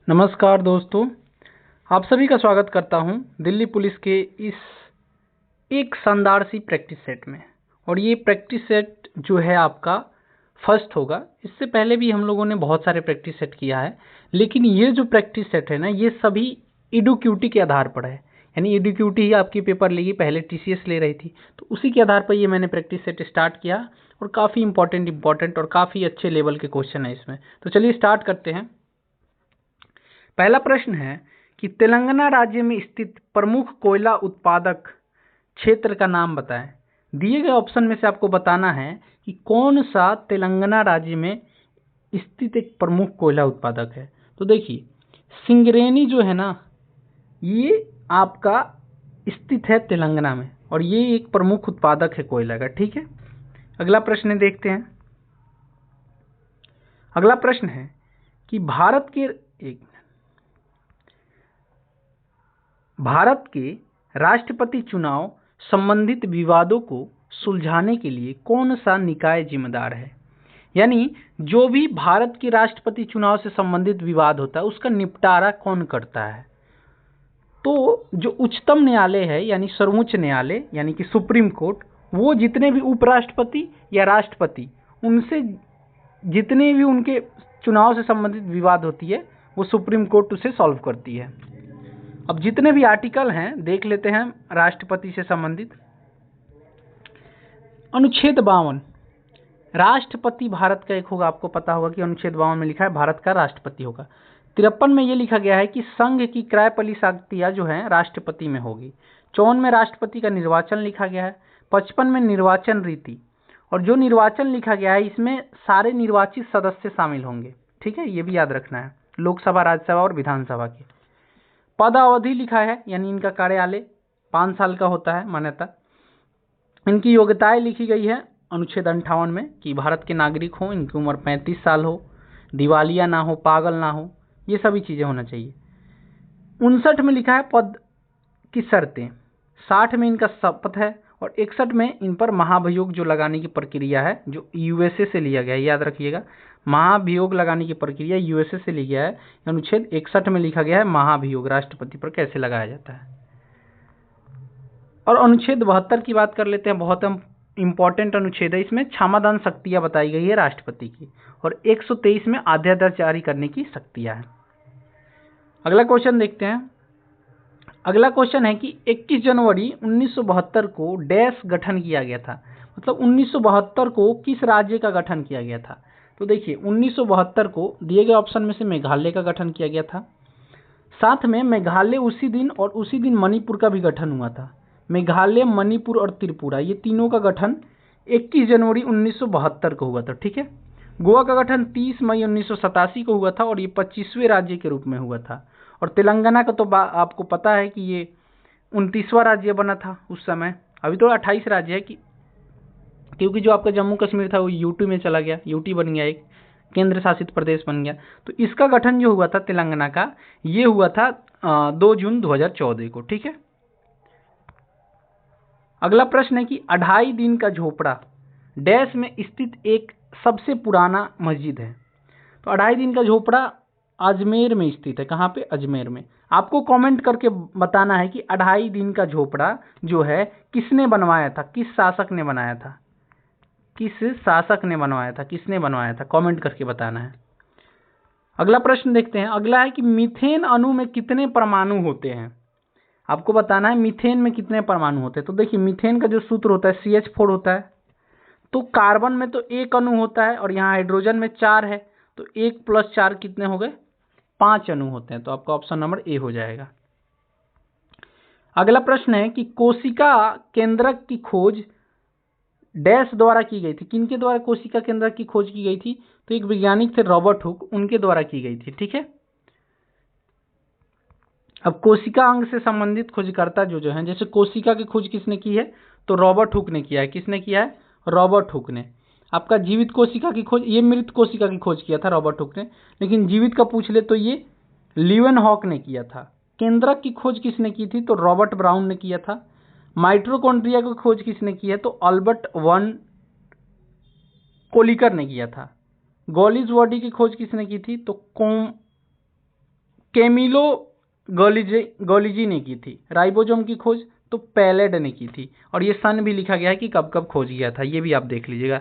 नमस्कार दोस्तों, आप सभी का स्वागत करता हूं दिल्ली पुलिस के इस एक शानदार सी प्रैक्टिस सेट में। और ये प्रैक्टिस सेट जो है आपका फर्स्ट होगा। इससे पहले भी हम लोगों ने बहुत सारे प्रैक्टिस सेट किया है, लेकिन ये जो प्रैक्टिस सेट है ना, ये सभी इडुक्यूटी के आधार पर है। यानी इडुक्यूटी ही आपकी पेपर लेगी, पहले टीसीएस ले रही थी, तो उसी के आधार पर ये मैंने प्रैक्टिस सेट स्टार्ट किया। और काफ़ी इंपॉर्टेंट और काफ़ी अच्छे लेवल के क्वेश्चन है इसमें। तो चलिए स्टार्ट करते हैं। पहला प्रश्न है कि तेलंगाना राज्य में स्थित प्रमुख कोयला उत्पादक क्षेत्र का नाम बताएं। दिए गए ऑप्शन में से आपको बताना है कि कौन सा तेलंगाना राज्य में स्थित एक प्रमुख कोयला उत्पादक है। तो देखिए, सिंगरेनी जो है ना, ये आपका स्थित है तेलंगाना में, और ये एक प्रमुख उत्पादक है कोयला का। ठीक है, अगला प्रश्न देखते हैं। अगला प्रश्न है कि भारत के राष्ट्रपति चुनाव संबंधित विवादों को सुलझाने के लिए कौन सा निकाय जिम्मेदार है। यानी जो भी भारत के राष्ट्रपति चुनाव से संबंधित विवाद होता है, उसका निपटारा कौन करता है। तो जो उच्चतम न्यायालय है, यानी सर्वोच्च न्यायालय, यानी कि सुप्रीम कोर्ट, वो जितने भी उपराष्ट्रपति या राष्ट्रपति, उनसे जितने भी उनके चुनाव से संबंधित विवाद होती है, वो सुप्रीम कोर्ट उसे सॉल्व करती है। अब जितने भी आर्टिकल हैं देख लेते हैं राष्ट्रपति से संबंधित। अनुच्छेद 52, राष्ट्रपति भारत का एक होगा। आपको पता होगा कि अनुच्छेद 52 में लिखा है भारत का राष्ट्रपति होगा। 53 में ये लिखा गया है कि संघ की क्रयपली शक्तियां जो हैं राष्ट्रपति में होगी। 54 में राष्ट्रपति का निर्वाचन लिखा गया है। 55 में निर्वाचन रीति, और जो निर्वाचन लिखा गया है इसमें सारे निर्वाचित सदस्य शामिल होंगे। ठीक है, ये भी याद रखना है, लोकसभा, राज्यसभा और विधानसभा के। पद अवधि लिखा है, यानी इनका कार्यालय 5 साल का होता है मान्यता। इनकी योग्यताएं लिखी गई है अनुच्छेद 58 में कि भारत के नागरिक हों, इनकी उम्र 35 साल हो, दिवालिया ना हो, पागल ना हो, ये सभी चीज़ें होना चाहिए। 59 में लिखा है पद की शर्तें। 60 में इनका शपथ है, और 61 में इन पर महाभियोग जो लगाने की प्रक्रिया है, जो यूएसए से लिया गया है, याद रखिएगा, महाभियोग लगाने की प्रक्रिया यूएसए से लिया गया है। अनुच्छेद 61 में लिखा गया है महाभियोग राष्ट्रपति पर कैसे लगाया जाता है। और अनुच्छेद 72 की बात कर लेते हैं, बहुत इंपॉर्टेंट अनुच्छेद है। इसमें क्षमादान शक्तियां बताई गई है राष्ट्रपति की, और 123 में अध्यादेश जारी करने की शक्तियां हैं। अगला क्वेश्चन देखते हैं। अगला क्वेश्चन है कि 21 जनवरी 1972 को डैश गठन किया गया था। मतलब 1972 को किस राज्य का गठन किया गया था। तो देखिए, 1972 को दिए गए ऑप्शन में से मेघालय का गठन किया गया था। साथ में मेघालय उसी दिन और उसी दिन मणिपुर का भी गठन हुआ था। मेघालय, मणिपुर और त्रिपुरा, ये तीनों का गठन 21 जनवरी 1972 को हुआ था। ठीक है, गोवा का गठन 30 मई 1987 को हुआ था, और ये 25वें राज्य के रूप में हुआ था। और तेलंगाना का तो आपको पता है कि ये 29वां राज्य बना था उस समय। अभी तो 28 राज्य है, क्योंकि जो आपका जम्मू कश्मीर था वो यूटी में चला गया, यूटी बन गया, एक केंद्र शासित प्रदेश बन गया। तो इसका गठन जो हुआ था तेलंगाना का, ये हुआ था 2 जून 2014 को। ठीक है, अगला प्रश्न है कि 2.5 दिन का झोपड़ा डैश में स्थित एक सबसे पुराना मस्जिद है। तो 2.5 दिन का झोपड़ा अजमेर में स्थित है। कहाँ पे? अजमेर में। आपको कमेंट करके बताना है कि 2.5 दिन का झोपड़ा जो है किसने बनवाया था, किस शासक ने बनाया था, किस शासक ने बनवाया था, किसने बनवाया था, कमेंट करके बताना है। अगला प्रश्न देखते हैं। अगला है कि मीथेन अणु में कितने परमाणु होते हैं। आपको बताना है मीथेन में कितने परमाणु होते हैं। तो देखिए, मीथेन का जो सूत्र होता है CH4 होता है। तो कार्बन में तो 1 अणु होता है, और यहाँ हाइड्रोजन में 4 है, तो 1 + 4 कितने हो गए? 5 अणु होते हैं। तो आपका ऑप्शन नंबर ए हो जाएगा। अगला प्रश्न है कि कोशिका केंद्रक की खोज डैश द्वारा की गई थी। किनके द्वारा कोशिका केंद्रक की खोज की गई थी? तो एक वैज्ञानिक थे रॉबर्ट हुक, उनके द्वारा की गई थी। ठीक है, अब कोशिका अंग से संबंधित खोजकर्ता जो है, जैसे कोशिका की खोज किसने की है? तो रॉबर्ट हुक ने किया है। किसने किया है? रॉबर्ट हुक ने। आपका जीवित कोशिका की खोज, ये मृत कोशिका की खोज किया था रॉबर्ट हुक ने, लेकिन जीवित का पूछ ले तो ये लीवेनहॉक ने किया था। केंद्रक की खोज किसने की थी? तो रॉबर्ट ब्राउन ने किया था। माइटोकॉन्ड्रिया की खोज किसने की है? तो अल्बर्ट वन कोलिकर ने किया था। गॉलिस बॉडी की खोज किसने की थी? तो कैमिलो गॉलिजी ने की थी। राइबोसोम की खोज तो पैलेड ने की थी। और ये सन भी लिखा गया है कि कब कब खोज किया था, ये भी आप देख लीजिएगा।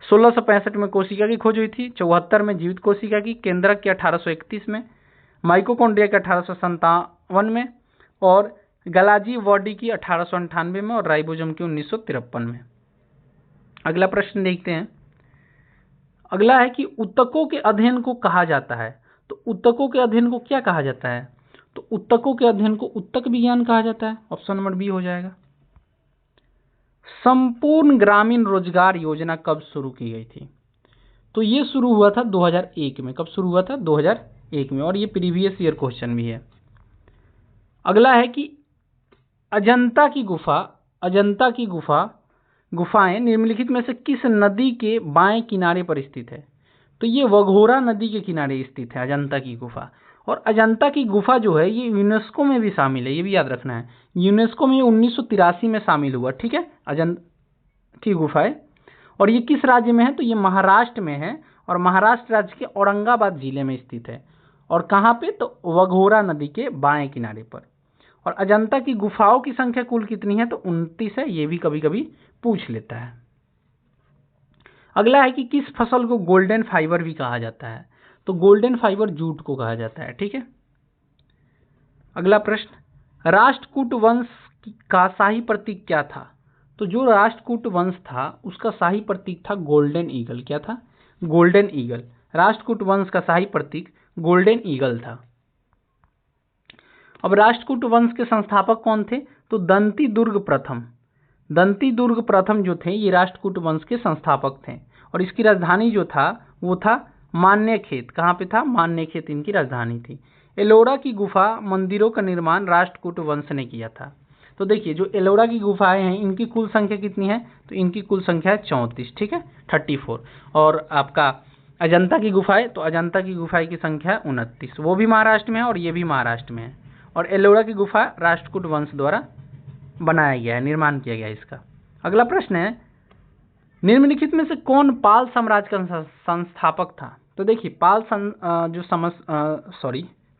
1665 में कोशिका की खोज हुई थी, 74 में जीवित कोशिका की, केंद्रक की 1831 में, माइटोकॉन्ड्रिया की 1857 में, और गलाजी बॉडी की 1898 में, और राइबोसोम की 1953 में। अगला प्रश्न देखते हैं। अगला है कि ऊतकों के अध्ययन को कहा जाता है। तो ऊतकों के अध्ययन को क्या कहा जाता है? तो ऊतकों के अध्ययन को ऊतक विज्ञान कहा जाता है। ऑप्शन नंबर बी हो जाएगा। संपूर्ण ग्रामीण रोजगार योजना कब शुरू की गई थी? तो ये शुरू हुआ था 2001 में। कब शुरू हुआ था? 2001 में। और ये प्रीवियस ईयर क्वेश्चन भी है। अगला है कि अजंता की गुफाएं निम्नलिखित में से किस नदी के बाएं किनारे पर स्थित है? तो ये वघोरा नदी के किनारे स्थित है अजंता की गुफा। और अजंता की गुफा जो है ये यूनेस्को में भी शामिल है, ये भी याद रखना है। यूनेस्को में 1983 में शामिल हुआ। ठीक है, अजंता की गुफाएं। और ये किस राज्य में है? तो ये महाराष्ट्र में है, और महाराष्ट्र राज्य के औरंगाबाद जिले में स्थित है। और कहाँ पे? तो वघोरा नदी के बाएं किनारे पर। और अजंता की गुफाओं की संख्या कुल कितनी है? तो 29 है। ये भी कभी कभी पूछ लेता है। अगला है कि किस फसल को गोल्डन फाइबर भी कहा जाता है? तो गोल्डन फाइबर जूट को कहा जाता है। ठीक है। अगला प्रश्न, राष्ट्रकूट वंश का शाही प्रतीक क्या था? तो जो राष्ट्रकूट वंश था उसका शाही प्रतीक था गोल्डन ईगल। क्या था? Golden eagle. राष्ट्रकूट वंश का शाही प्रतीक गोल्डन ईगल था। अब राष्ट्रकूट वंश के संस्थापक कौन थे? तो दंतीदुर्ग प्रथम जो थे ये राष्ट्रकूट वंश के संस्थापक थे। और इसकी राजधानी जो था वो था मान्यखेत। कहाँ पे था? मान्यखेत इनकी राजधानी थी। एलोरा की गुफा मंदिरों का निर्माण राष्ट्रकूट वंश ने किया था। तो देखिए जो एलोरा की गुफाएं हैं इनकी कुल संख्या कितनी है? तो इनकी कुल संख्या है 34। ठीक है, 34। और आपका अजंता की गुफाएं, तो अजंता की गुफाएं की संख्या है 29। वो भी महाराष्ट्र में है और ये भी महाराष्ट्र में है। और एलोरा की गुफा राष्ट्रकूट वंश द्वारा बनाया गया है, निर्माण किया गया है इसका। अगला प्रश्न है, निम्नलिखित में से कौन पाल साम्राज्य का संस्थापक था? तो देखिए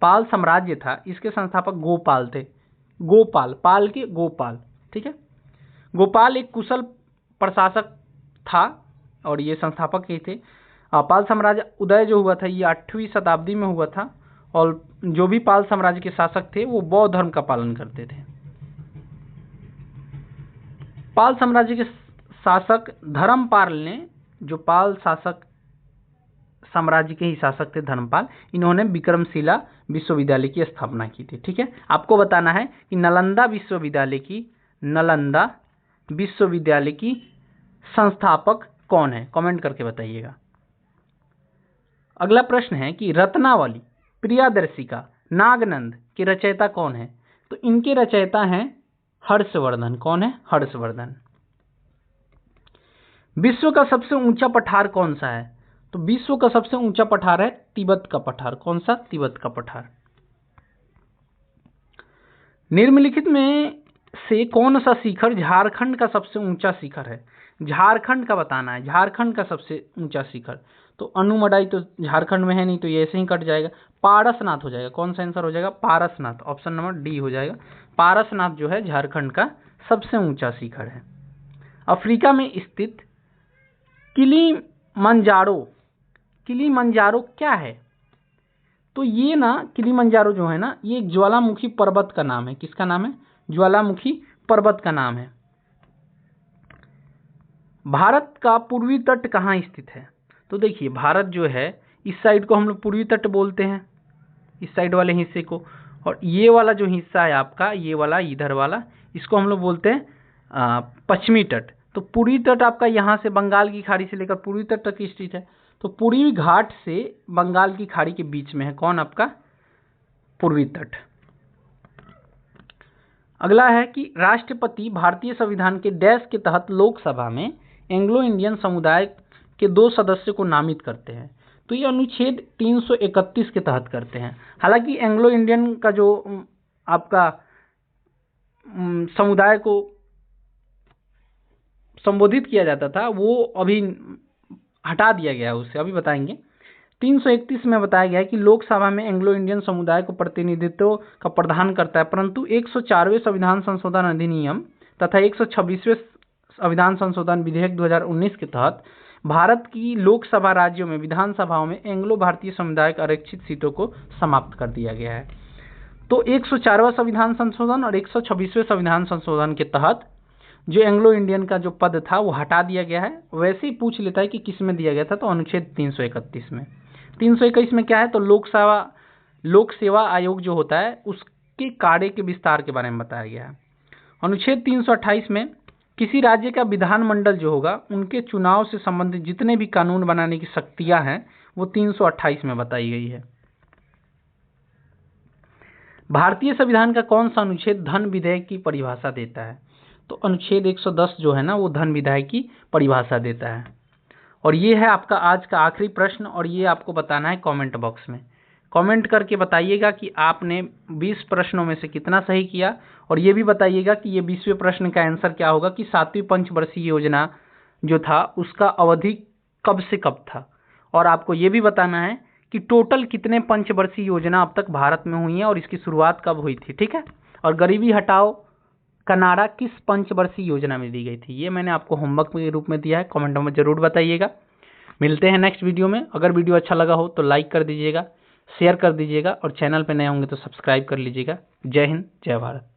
पाल साम्राज्य था इसके संस्थापक गोपाल थे। पाल के गोपाल। ठीक है, गोपाल एक कुशल प्रशासक था और ये संस्थापक ही थे। पाल साम्राज्य उदय जो हुआ था ये 8वीं शताब्दी में हुआ था। और जो भी पाल साम्राज्य के शासक थे वो बौद्ध धर्म का पालन करते थे। पाल साम्राज्य के शासक धर्मपाल ने, जो पाल शासक साम्राज्य के ही शासक थे धर्मपाल, इन्होंने विक्रमशिला विश्वविद्यालय की स्थापना की थी। ठीक है, आपको बताना है कि नालंदा विश्वविद्यालय की संस्थापक कौन है, कमेंट करके बताइएगा। अगला प्रश्न है कि रत्नावली, प्रियदर्शिका, नागनंद के रचयिता कौन है? तो इनके रचयिता हैं हर्षवर्धन। कौन है? हर्षवर्धन। विश्व का सबसे ऊंचा पठार कौन सा है? तो विश्व का सबसे ऊंचा पठार है तिब्बत का पठार। कौन सा? तिब्बत का पठार। निम्नलिखित में से कौन सा शिखर झारखंड का सबसे ऊंचा शिखर है? झारखंड का बताना है, झारखंड का सबसे ऊंचा शिखर। तो अनुमंडाई तो झारखंड में है नहीं, तो ये ऐसे ही कट जाएगा। पारसनाथ हो जाएगा। कौन सा आंसर हो जाएगा? पारसनाथ। ऑप्शन नंबर डी हो जाएगा। पारसनाथ जो है झारखंड का सबसे ऊंचा शिखर है। अफ्रीका में स्थित किलीमंजारो क्या है? तो ये ना किलीमंजारो जो है ना ये एक ज्वालामुखी पर्वत का नाम है। किसका नाम है? ज्वालामुखी पर्वत का नाम है। भारत का पूर्वी तट कहाँ स्थित है? तो देखिए भारत जो है इस साइड को हम लोग पूर्वी तट बोलते हैं, इस साइड वाले हिस्से को। और ये वाला जो हिस्सा है आपका, ये वाला इधर वाला, इसको हम लोग बोलते हैं पश्चिमी तट। तो पूर्वी तट आपका यहाँ से बंगाल की खाड़ी से लेकर पूर्वी तट तक स्थित है। तो पूर्वी घाट से बंगाल की खाड़ी के बीच में है कौन? आपका पूर्वी तट। अगला है कि राष्ट्रपति भारतीय संविधान के डैश के तहत लोकसभा में एंग्लो इंडियन समुदाय के 2 सदस्यों को नामित करते हैं। तो ये अनुच्छेद 331 के तहत करते हैं। हालांकि एंग्लो इंडियन का जो आपका समुदाय को संबोधित किया जाता था वो अभी हटा दिया गया है, उससे अभी बताएंगे। 331 में बताया गया है कि लोकसभा में एंग्लो इंडियन समुदाय को प्रतिनिधित्व का प्रावधान करता है, परंतु 104वें संविधान संशोधन अधिनियम तथा 126वें संविधान संशोधन विधेयक 2019 के तहत भारत की लोकसभा राज्यों में विधानसभाओं में एंग्लो भारतीय समुदाय आरक्षित सीटों को समाप्त कर दिया गया है। तो 104वां संविधान संशोधन और 126वें संविधान संशोधन के तहत जो एंग्लो इंडियन का जो पद था वो हटा दिया गया है। वैसे ही पूछ लेता है कि किस में दिया गया था, तो अनुच्छेद 331 में। 321 में क्या है, तो लोक सेवा आयोग जो होता है उसके कार्य के विस्तार के बारे में बताया गया है। अनुच्छेद 328 में किसी राज्य का विधानमंडल जो होगा उनके चुनाव से संबंधित जितने भी कानून बनाने की शक्तियां हैं वो 328 में बताई गई है। भारतीय संविधान का कौन सा अनुच्छेद धन विधेयक की परिभाषा देता है, तो अनुच्छेद 110 जो है ना वो धन विधेयक की परिभाषा देता है। और ये है आपका आज का आखिरी प्रश्न, और ये आपको बताना है कमेंट बॉक्स में। कमेंट करके बताइएगा कि आपने 20 प्रश्नों में से कितना सही किया, और ये भी बताइएगा कि ये 20वें प्रश्न का आंसर क्या होगा कि 7वीं पंचवर्षीय योजना जो था उसका अवधि कब से कब था। और आपको ये भी बताना है कि टोटल कितने पंचवर्षीय योजना अब तक भारत में हुई हैं और इसकी शुरुआत कब हुई थी, ठीक है। और गरीबी हटाओ का नारा किस पंचवर्षीय योजना में दी गई थी, ये मैंने आपको होमवर्क के रूप में दिया है। कमेंट में जरूर बताइएगा। मिलते हैं नेक्स्ट वीडियो में। अगर वीडियो अच्छा लगा हो तो लाइक कर दीजिएगा, शेयर कर दीजिएगा, और चैनल पर नए होंगे तो सब्सक्राइब कर लीजिएगा। जय हिंद, जय भारत।